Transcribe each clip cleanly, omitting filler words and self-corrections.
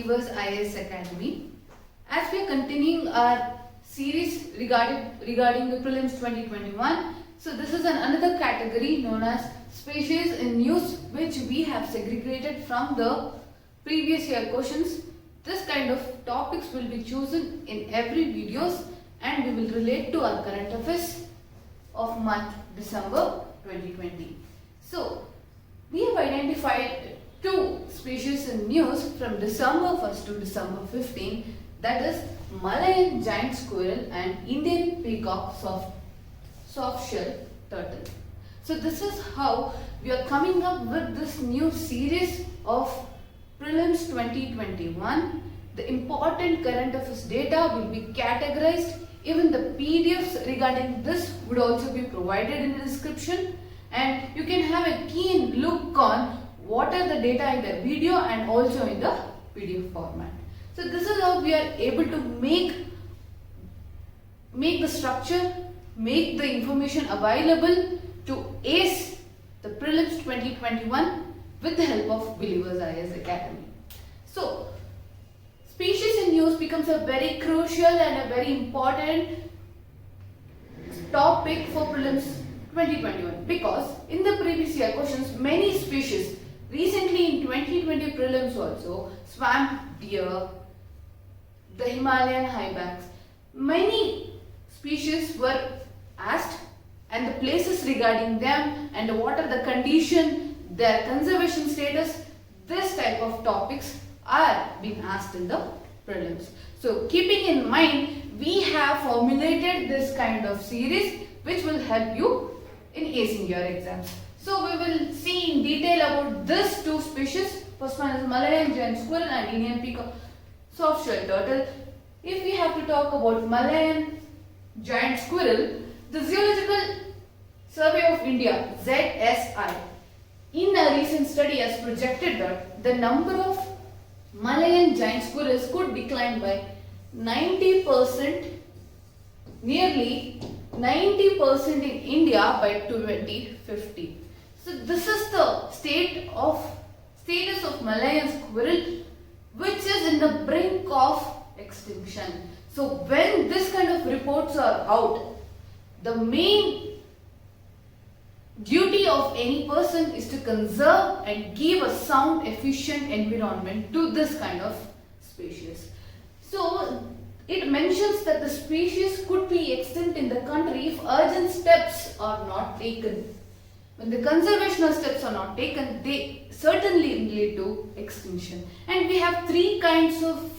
viewers, IAS Academy. As we are continuing our series regarding the prelims 2021, so this is another category known as species in news, which we have segregated from the previous year questions. This kind of topics will be chosen in every videos and we will relate to our current affairs of month December 2020. So we have identified two species in news from December 1st to December 15, that is Malayan giant squirrel and Indian peacock soft shell turtle. So this is how we are coming up with this new series of prelims 2021. The important current affairs data will be categorized. Even the PDFs regarding this would also be provided in the description, and you can have a keen look on what are the data in the video and also in the PDF format. So this is how we are able to make the structure, make the information available to ace the prelims 2021 with the help of Believers IAS Academy. So species in news becomes a very crucial and a very important topic for prelims 2021, because in the previous year questions many species, recently in 2020 prelims also, swamp deer, the Himalayan highbacks, many species were asked and the places regarding them and what are the condition, their conservation status. This type of topics are being asked in the prelims. So keeping in mind, we have formulated this kind of series which will help you in acing your exams. So we will see in detail about these two species. First one is Malayan giant squirrel and Indian peacock soft shell turtle. If we have to talk about Malayan giant squirrel, the Zoological Survey of India (ZSI) in a recent study has projected that the number of Malayan giant squirrels could decline by 90%, nearly 90% in India by 2050. So this is the status of Malayan squirrel, which is in the brink of extinction. So when this kind of reports are out, the main duty of any person is to conserve and give a sound, efficient environment to this kind of species. So it mentions that the species could be extinct in the country if urgent steps are not taken. When the conservational steps are not taken, they certainly lead to extinction. And we have three kinds of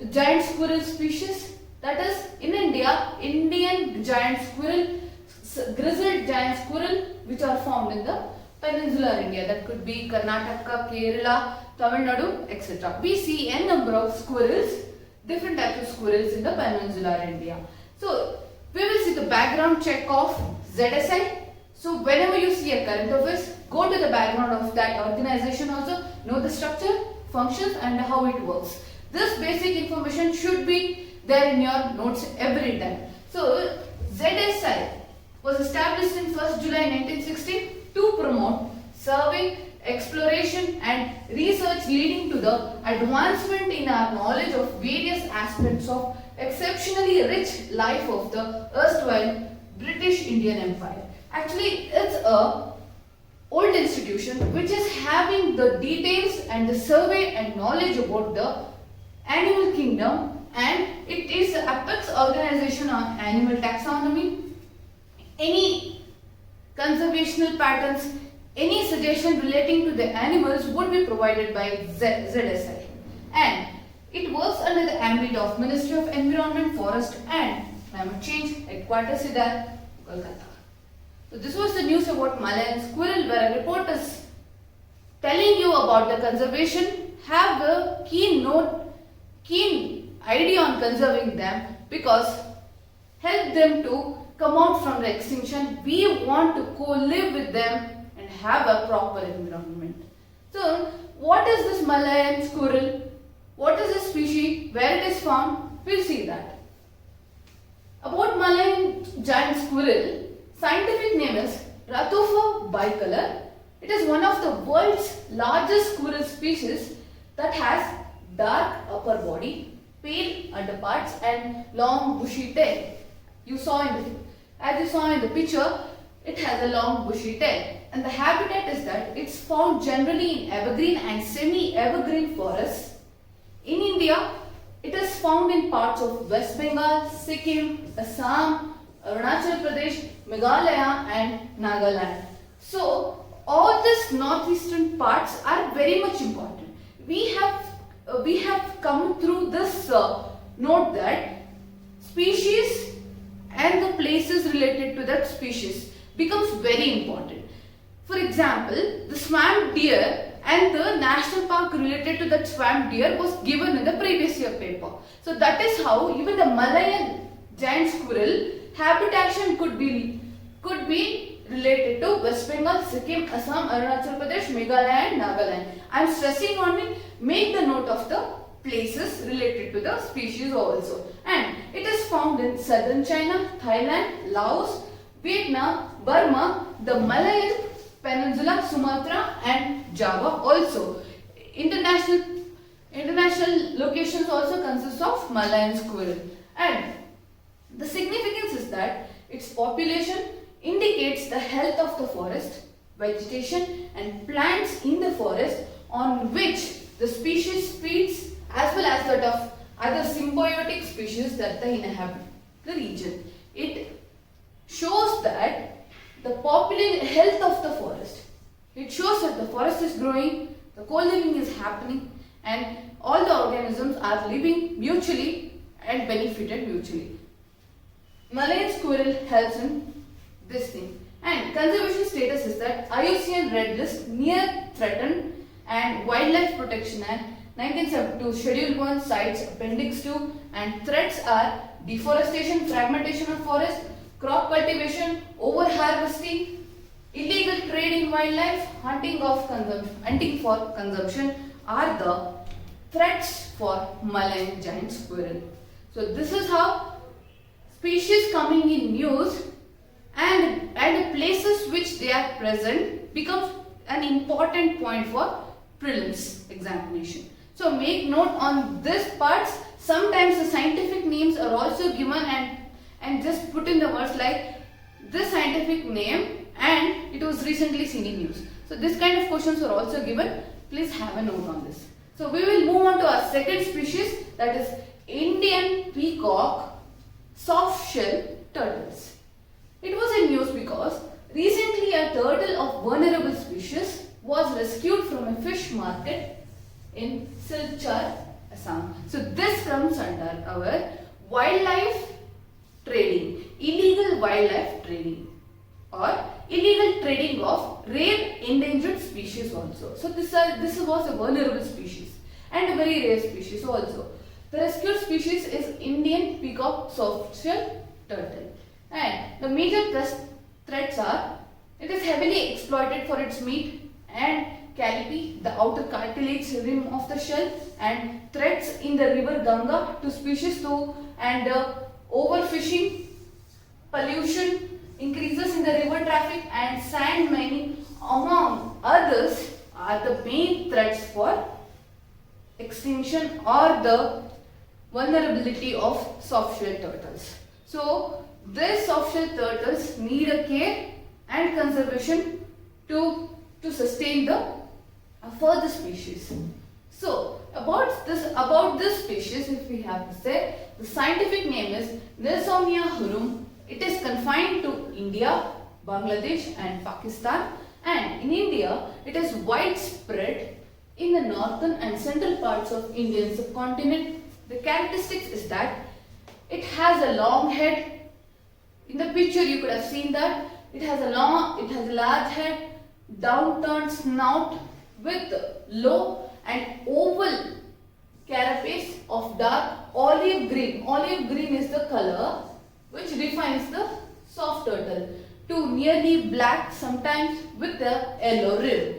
giant squirrel species. That is, in India, Indian giant squirrel, grizzled giant squirrel, which are found in the peninsular India. That could be Karnataka, Kerala, Tamil Nadu, etc. We see n number of squirrels, different types of squirrels in the peninsular India. So we will see the background check of ZSI. So whenever you see a current affairs, go to the background of that organization also, know the structure, functions and how it works. This basic information should be there in your notes every time. So ZSI was established in 1st July 1960 to promote survey, exploration and research leading to the advancement in our knowledge of various aspects of exceptionally rich life of the erstwhile British Indian Empire. Actually, it's a old institution which is having the details and the survey and knowledge about the animal kingdom, and it is the apex organization on animal taxonomy. Any conservational patterns, any suggestion relating to the animals would be provided by ZSI, and it works under the ambit of Ministry of Environment, Forest and Climate Change, headquarters is at Kolkata. So this was the news about Malayan squirrel, where a report is telling you about the conservation. Have a keen idea on conserving them, because help them to come out from the extinction. We want to co-live with them and have a proper environment. So what is this Malayan squirrel? What is this species? Where it is found? We'll see that. About Malayan giant squirrel, scientific name is Rathufa bicolor. It is one of the world's largest squirrel species that has dark upper body, pale underparts and long bushy tail. As you saw in the picture, it has a long bushy tail. And the habitat is that it's found generally in evergreen and semi-evergreen forests. In India, it is found in parts of West Bengal, Sikkim, Assam, Arunachal Pradesh, Meghalaya and Nagaland. So, all these northeastern parts are very much important. We have come through this note that species and the places related to that species becomes very important. For example, the swamp deer and the national park related to that swamp deer was given in the previous year paper. So that is how even the Malayan giant squirrel habitation could be related to West Bengal, Sikkim, Assam, Arunachal Pradesh, Meghalaya and Nagaland. I am stressing on it, make the note of the places related to the species also. And it is found in southern China, Thailand, Laos, Vietnam, Burma, the Malayan Peninsula, Sumatra and Java also. International locations also consist of Malayan squirrel. And the significance is that its population indicates the health of the forest, vegetation and plants in the forest on which the species feeds, as well as that of other symbiotic species that they inhabit the region. It shows that the health of the forest. It shows that the forest is growing, the co-living is happening and all the organisms are living mutually and benefited mutually. Malayan squirrel helps in this thing. And conservation status is that IUCN Red List Near Threatened and Wildlife Protection Act 1972 Schedule 1 Sites Appendix 2 and threats are deforestation, fragmentation of forest, crop cultivation, over-harvesting, illegal trade in wildlife, hunting for consumption are the threats for Malayan giant squirrel. So this is how species coming in news and the places which they are present becomes an important point for prelims examination. So make note on this parts. Sometimes the scientific names are also given and just put in the words like this scientific name and it was recently seen in news. So this kind of questions are also given. Please have a note on this. So we will move on to our second species, that is Indian peacock soft shell turtles. It was in news because recently a turtle of vulnerable species was rescued from a fish market in Silchar, Assam. So this comes under our wildlife trading, illegal wildlife trading or illegal trading of rare endangered species also. So this was a vulnerable species and a very rare species also. The rescued species is Indian peacock softshell turtle. And the major threats are, it is heavily exploited for its meat and callipee, the outer cartilage rim of the shell, and threats in the river Ganga to species too, and overfishing, pollution, increases in the river traffic and sand mining among others are the main threats for extinction or the vulnerability of soft-shell turtles. So these soft-shell turtles need a care and conservation to sustain the further species. So about this species, if we have to say, the scientific name is Nelsonia hurum. It is confined to India, Bangladesh and Pakistan, and in India it is widespread in the northern and central parts of Indian subcontinent. The characteristics is that it has a long head. In the picture you could have seen that it has a large head, downturned snout with low and oval carapace of dark olive green. Olive green is the color which defines the soft turtle, to nearly black, sometimes with a yellow rim.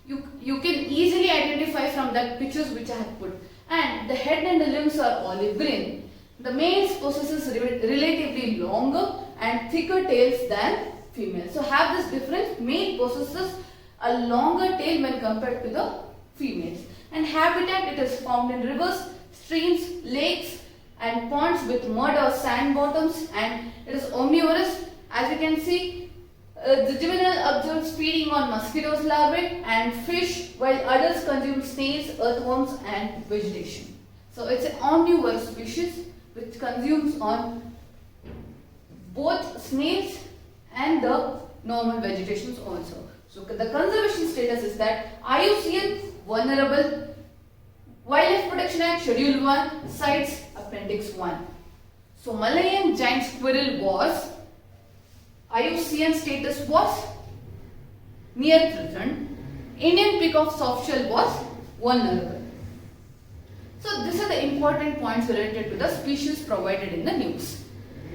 You can easily identify from that pictures which I have put. And the head and the limbs are olive green. The males possesses relatively longer and thicker tails than females. So have this difference, male possesses a longer tail when compared to the females. and habitat. It is found in rivers, streams, lakes and ponds with mud or sand bottoms, and it is omnivorous. As you can see, the juvenile observed feeding on mosquitoes larvae and fish, while adults consume snails, earthworms and vegetation. So it's an omnivorous species which consumes on both snails and the normal vegetations also. So the conservation status is that IUCN Vulnerable Wildlife Protection Act Schedule 1 Cites Appendix 1. So Malayan giant squirrel was, IUCN status was near threatened. Indian peacock softshell was vulnerable. So these are the important points related to the species provided in the news.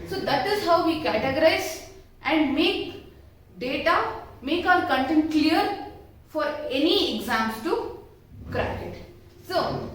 So that is how we categorize and make data, make our content clear for any exams to crack it. So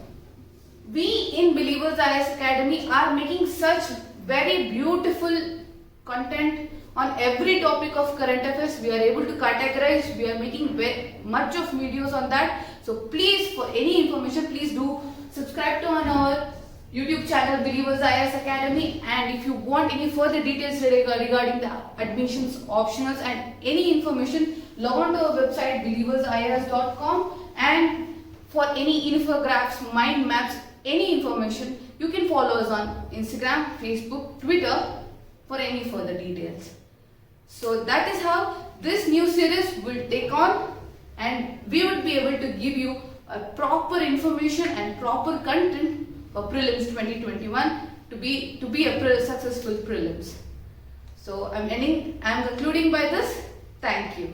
we in Believers IAS Academy are making such very beautiful content on every topic of current affairs. We are able to categorize, we are making much of videos on that. So please, for any information, please do subscribe to our YouTube channel Believers IAS Academy, and if you want any further details regarding the admissions, optionals and any information, log on to our website believersias.com, and for any infographics, mind maps, any information, you can follow us on Instagram, Facebook, Twitter for any further details. So that is how this new series will take on, and we will be able to give you a proper information and proper content for prelims 2021 to be a successful prelims. So I'm concluding by this. Thank you.